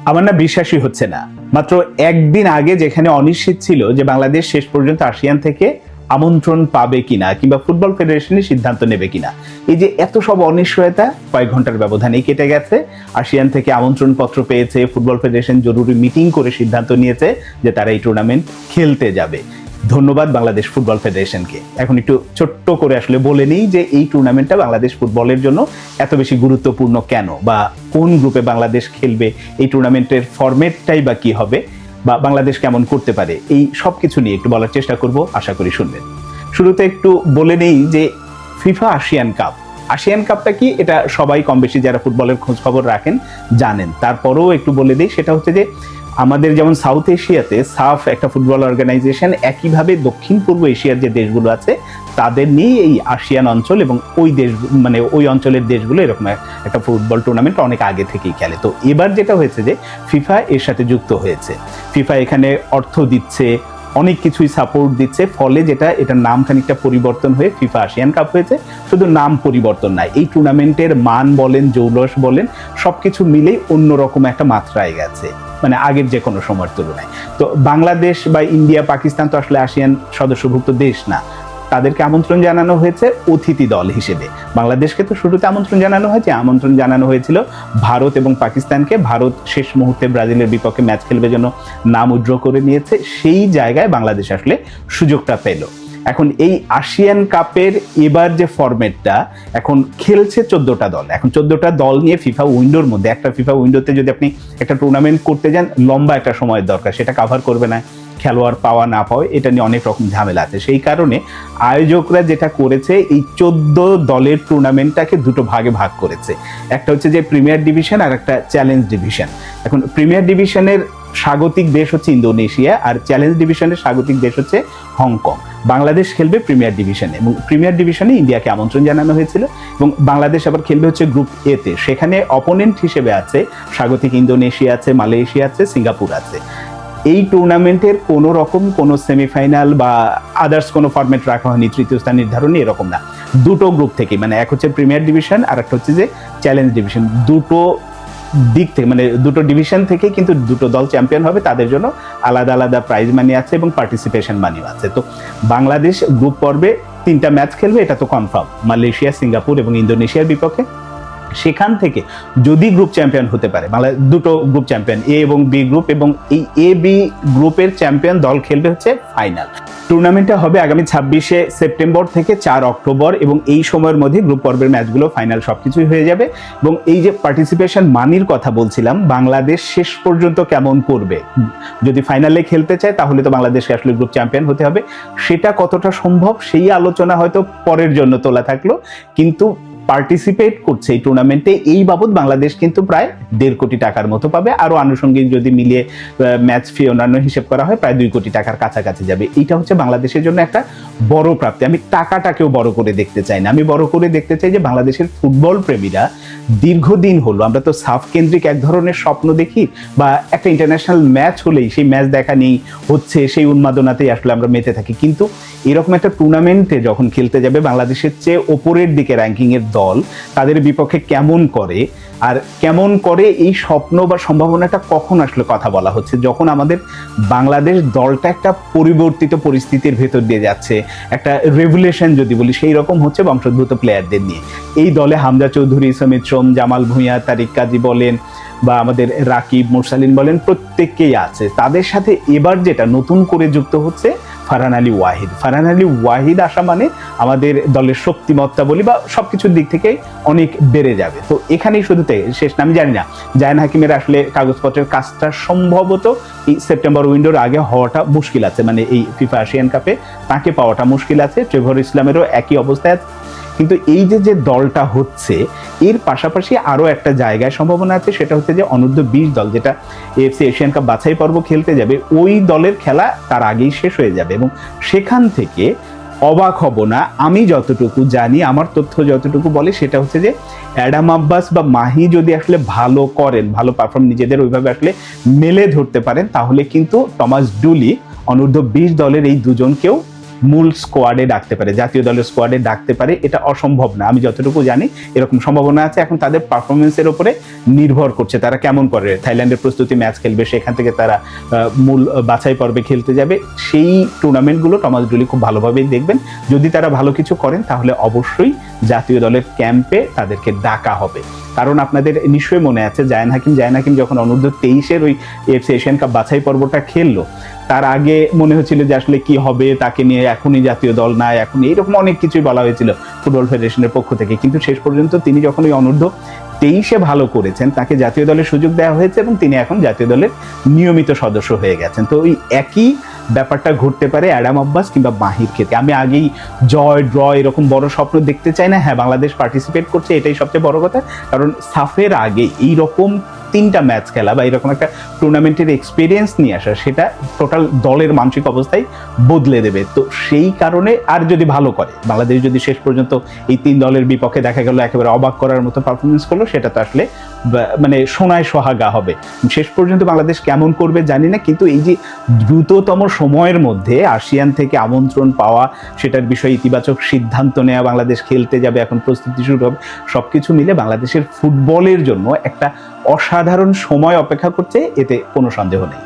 আমার না বিশ্বাসই হচ্ছে না। মাত্র একদিন আগে যেখানে অনিশ্চিত ছিল যে বাংলাদেশ শেষ পর্যন্ত আসিয়ান থেকে আমন্ত্রণ পাবে কিনা কিংবা ফুটবল ফেডারেশনের সিদ্ধান্ত নেবে কিনা, এই যে এত সব অনিশ্চয়তা কয়েক ঘন্টার ব্যবধানেই কেটে গেছে। আসিয়ান থেকে আমন্ত্রণ পত্র পেয়েছে, ফুটবল ফেডারেশন জরুরি মিটিং করে সিদ্ধান্ত নিয়েছে যে তারা এই টুর্নামেন্ট খেলতে যাবে। ধন্যবাদ বাংলাদেশ ফুটবল ফেডারেশনকে। এখন একটু ছোট্ট করে আসলে বলে নিই যে এই টুর্নামেন্টটা বাংলাদেশ ফুটবলের জন্য এত বেশি গুরুত্বপূর্ণ কেন, বা কোন গ্রুপে বাংলাদেশ খেলবে, এই টুর্নামেন্টের ফরম্যাটটাই বা কি হবে, বা বাংলাদেশ কেমন করতে পারে, এই সব কিছু নিয়ে একটু বলার চেষ্টা করব, আশা করি শুনবেন। শুরুতে একটু বলে নেই যে ফিফা আসিয়ান কাপ, আসিয়ান কাপটা কি এটা সবাই কম বেশি যারা ফুটবলের খোঁজ খবর রাখেন জানেন। তারপরেও একটু বলে দিই, সেটা হচ্ছে যে আমাদের যেমন সাউথ এশিয়াতে সাফ একটা ফুটবল অর্গানাইজেশন, একইভাবে দক্ষিণ পূর্ব এশিয়ার যে দেশগুলো আছে তাদের নিয়ে এই আসিয়ান অঞ্চল এবং ওই দেশ মানে ওই অঞ্চলের দেশগুলো এরকম একটা ফুটবল টুর্নামেন্ট অনেক আগে থেকেই খেলে। তো এবার যেটা হয়েছে যে ফিফা এর সাথে যুক্ত হয়েছে, ফিফা এখানে অর্থ দিচ্ছে, অনেক কিছুই সাপোর্ট দিচ্ছে, ফলে যেটা এটার নাম খানিকটা পরিবর্তন হয়ে ফিফা আসিয়ান কাপ হয়েছে। শুধু নাম পরিবর্তন নাই, এই টুর্নামেন্টের মান বলেন, জৌলস বলেন, সবকিছু মিলেই অন্যরকম একটা মাত্রায় গেছে, মানে আগের যে কোনো সময়ের তুলনায়। তো বাংলাদেশ বা ইন্ডিয়া, পাকিস্তান তো আসলে আসিয়ান সদস্যভুক্ত দেশ না, তাদেরকে আমন্ত্রণ জানানো হয়েছে অতিথি দল হিসেবে। বাংলাদেশকে তো শুরুতে আমন্ত্রণ জানানো হয়েছে, আমন্ত্রণ জানানো হয়েছিল ভারত এবং পাকিস্তানকে। ভারত শেষ মুহূর্তে ব্রাজিলের বিপক্ষে ম্যাচ খেলবে জন্য নাম উইথড্র করে নিয়েছে, সেই জায়গায় বাংলাদেশ আসলে সুযোগটা পেল। এখন এই আসিয়ান কাপের এবার যে ফরম্যাটটা, এখন খেলছে 14টা দল। এখন 14টা দল নিয়ে ফিফা উইন্ডোর মধ্যে, একটা ফিফা উইন্ডোতে যদি আপনি একটা টুর্নামেন্ট করতে যান, লম্বা একটা সময়ের দরকার, সেটা কাভার করবে না, খেলোয়াড় পাওয়া না পাওয়া, এটা নিয়ে অনেক রকম ঝামেলা আছে। সেই কারণে আয়োজকরা যেটা করেছে, এই 14 দলের টুর্নামেন্টটাকে দুটো ভাগে ভাগ করেছে। একটা হচ্ছে যে প্রিমিয়ার ডিভিশন আর একটা চ্যালেঞ্জ ডিভিশন। এখন প্রিমিয়ার ডিভিশনের স্বাগতিক দেশ হচ্ছে ইন্দোনেশিয়া, আর চ্যালেঞ্জ ডিভিশনের স্বাগতিক দেশ হচ্ছে হংকং। বাংলাদেশ খেলবে প্রিমিয়ার ডিভিশনে, এবং প্রিমিয়ার ডিভিশনে ইন্ডিয়াকে আমন্ত্রণ জানানো হয়েছিল, এবং বাংলাদেশ আবার খেলবে হচ্ছে গ্রুপ এতে। সেখানে অপোনেন্ট হিসেবে আছে স্বাগতিক ইন্দোনেশিয়া আছে, মালয়েশিয়া আছে, সিঙ্গাপুর আছে। এই টুর্নামেন্টের কোনো রকম কোনো সেমিফাইনাল বা আদার্স কোনো ফরম্যাট রাখা হয়নি, তৃতীয় স্থান নির্ধারণী এরকম না। দুটো গ্রুপ থেকে, মানে এক হচ্ছে প্রিমিয়ার ডিভিশন আর একটা হচ্ছে যে চ্যালেঞ্জ ডিভিশন, দুটো দিক থেকে, মানে দুটো ডিভিশন থেকে কিন্তু দুটো দল চ্যাম্পিয়ন হবে, তাদের জন্য আলাদা আলাদা প্রাইজ মানি আছে এবং পার্টিসিপেশন মানিও আছে। তো বাংলাদেশ গ্রুপ পর্বে 3টা ম্যাচ খেলবে, এটা তো কনফার্ম, মালয়েশিয়া, সিঙ্গাপুর এবং ইন্দোনেশিয়ার বিপক্ষে। সেখান থেকে যদি গ্রুপ চ্যাম্পিয়ন হতে পারে, মানে দুটো গ্রুপ চ্যাম্পিয়ন, এ এবং বি গ্রুপ, এবং এই এ বি গ্রুপের চ্যাম্পিয়ন দল খেলবে হচ্ছে ফাইনাল। টুর্নামেন্টটা হবে আগামী 26শে সেপ্টেম্বর থেকে 4 অক্টোবর, এবং এই সময়ের মধ্যে গ্রুপ পর্বের ম্যাচগুলো ফাইনাল সবকিছুই হয়ে যাবে। এবং এই যে পার্টিসিপেশন মানির কথা বলছিলাম, বাংলাদেশ শেষ পর্যন্ত কেমন করবে, যদি ফাইনালে খেলতে চায় তাহলে তো বাংলাদেশকে আসলে গ্রুপ চ্যাম্পিয়ন হতে হবে, সেটা কতটা সম্ভব সেই আলোচনা হয়তো পরের জন্য তোলা থাকলো। কিন্তু পার্টিসিপেট করছে এই টুর্নামেন্টে, এই বাবদ বাংলাদেশ কিন্তু প্রায় 1.5 কোটি টাকার মতো পাবে, আরো আনুষঙ্গিক যদি মিলিয়ে ম্যাচ ফি অন্যান্য হিসেব করা হয় প্রায় 2 কোটি টাকার কাছাকাছি যাবে। এইটা হচ্ছে বাংলাদেশের জন্য একটা বড় প্রাপ্তি। আমি টাকাটাকেও বড় করে দেখতে চাই না, আমি বড় করে দেখতে চাই যে বাংলাদেশের ফুটবল প্রেমীরা দীর্ঘদিন হলো, আমরা তো সাফ কেন্দ্রিক এক ধরনের স্বপ্ন দেখি, বা একটা ইন্টারন্যাশনাল ম্যাচ হলেই সেই ম্যাচ দেখা নেই হচ্ছে, সেই উন্মাদনাতেই আসলে আমরা মেতে থাকি। কিন্তু এরকম একটা টুর্নামেন্টে যখন খেলতে যাবে বাংলাদেশের চেয়ে ওপরের দিকে র্যাঙ্কিং এর দল, তাদের বিপক্ষে কেমন করে, আর কেমন করে এই স্বপ্ন বা সম্ভাবনাটা কখন আসলে কথা বলা হচ্ছে, যখন আমাদের বাংলাদেশ দলটা একটা পরিবর্তিত পরিস্থিতির ভেতর দিয়ে যাচ্ছে, একটা রেভুলেশন যদি বলি সেই রকম হচ্ছে বংশোদ্ভূত প্লেয়ারদের নিয়ে। এই দলে হামজা চৌধুরী, সমিত সোম, জামাল ভুঁইয়া, তারিক কাজী বলেন, বা আমাদের রাকিব, মুরসালিন বলেন, প্রত্যেককেই আছে। তাদের সাথে এবার যেটা নতুন করে যুক্ত হচ্ছে ফারহান আলী ওয়াহিদ। ফারহান আলী ওয়াহিদ আসা মানে আমাদের দলের শক্তিমত্তা বলি বা সবকিছুর দিক থেকে অনেক বেড়ে যাবে। তো এখানেই শুধুতে শেষ না, আমি জানি না জায়ন হাকিমের আসলে কাগজপত্রের কাজটা সম্ভবত এই সেপ্টেম্বর উইন্ডোর আগে হওয়াটা মুশকিল আছে, মানে এই ফিফা এশিয়ান কাপে তাকে পাওয়াটা মুশকিল আছে। ট্রেভর ইসলামেরও একই অবস্থায় আছে। কিন্তু এই যে দলটা হচ্ছে, এর পাশাপাশি আরো একটা জায়গায় সম্ভাবনা আছে, সেটা হচ্ছে যে অনূর্ধ্ব 20 দল যেটা এএফসি এশিয়ান কাপ বাছাই পর্ব খেলতে যাবে, ওই দলের খেলা তার আগেই শেষ হয়ে যাবে, এবং সেখান থেকে অবাক হব না, আমি যতটুকু জানি, আমার তথ্য যতটুকু বলে সেটা হচ্ছে যে অ্যাডাম আব্বাস বা মাহি যদি আসলে ভালো করেন, ভালো পারফর্ম নিজেদের ওইভাবে আসলে মেলে ধরতে পারেন, তাহলে কিন্তু টমাস ডুলি অনূর্ধ্ব 20 দলের এই দুজনকেও মূল স্কোয়াডে ডাকতে পারে, জাতীয় দলের স্কোয়াডে ডাকতে পারে, এটা অসম্ভব না। আমি যতটুকু জানি এরকম সম্ভাবনা আছে। এখন তাদের পারফরমেন্সের উপরে নির্ভর করছে তারা কেমন করে। থাইল্যান্ডের প্রস্তুতি ম্যাচ খেলবে, সেখান থেকে তারা মূল বাছাই পর্বে খেলতে যাবে। সেই টুর্নামেন্টগুলো টমাস ডুলি খুব ভালোভাবেই দেখবেন। যদি তারা ভালো কিছু করেন তাহলে অবশ্যই জাতীয় দলের ক্যাম্পে তাদেরকে ডাকা হবে। কারণ আপনাদের নিশ্চয়ই মনে আছে জায়ান হাকিম যখন অনূর্ধ্ব 23-এর ওই এফসি এশিয়ান কাপ বাছাই পর্বটা খেললো, তার আগে মনে হচ্ছিল যে আসলে কি হবে, তাকে নিয়ে এখনই জাতীয় দল না, এখন এইরকম অনেক কিছুই বলা হয়েছিল ফুটবল ফেডারেশনের পক্ষ থেকে। কিন্তু শেষ পর্যন্ত তিনি যখন ওই অনূর্ধ্ব 23-এ ভালো করেছেন, তাকে জাতীয় দলের সুযোগ দেওয়া হয়েছে এবং তিনি এখন জাতীয় দলের নিয়মিত সদস্য হয়ে গেছেন। তো ওই একই ব্যাপারটা ঘটতে পারে অ্যাডাম আব্বাস কিংবা মাহির ক্ষেত্রে। আমি আগেই জয় ড্র এরকম বড় স্বপ্ন দেখতে চাই না। হ্যাঁ, বাংলাদেশ পার্টিসিপেট করছে, এটাই সবচেয়ে বড় কথা। কারণ সাফের আগে এইরকম 3টা ম্যাচ খেলা বা এরকম একটা টুর্নামেন্টের এক্সপিরিয়েন্স নিয়ে আসা, সেটা টোটাল দলের মানসিক অবস্থায় বদলে দেবে। তো সেই কারণে আর যদি ভালো করে বাংলাদেশ, যদি শেষ পর্যন্ত এই 3 দলের বিপক্ষে দেখা গেল একেবারে অবাক করার মতো পারফরমেন্স করলো, সেটা তো আসলে মানে সোনায় সোহাগা হবে। শেষ পর্যন্ত বাংলাদেশ কেমন করবে জানি না, কিন্তু এই যে দ্রুততম সময়ের মধ্যে আসিয়ান থেকে আমন্ত্রণ পাওয়া, সেটার বিষয়ে ইতিবাচক সিদ্ধান্ত নেওয়া, বাংলাদেশ খেলতে যাবে, এখন প্রস্তুতি শুরু হবে, সবকিছু মিলে বাংলাদেশের ফুটবলের জন্য একটা অসাধারণ সময় অপেক্ষা করছে, এতে কোনো সন্দেহ নেই।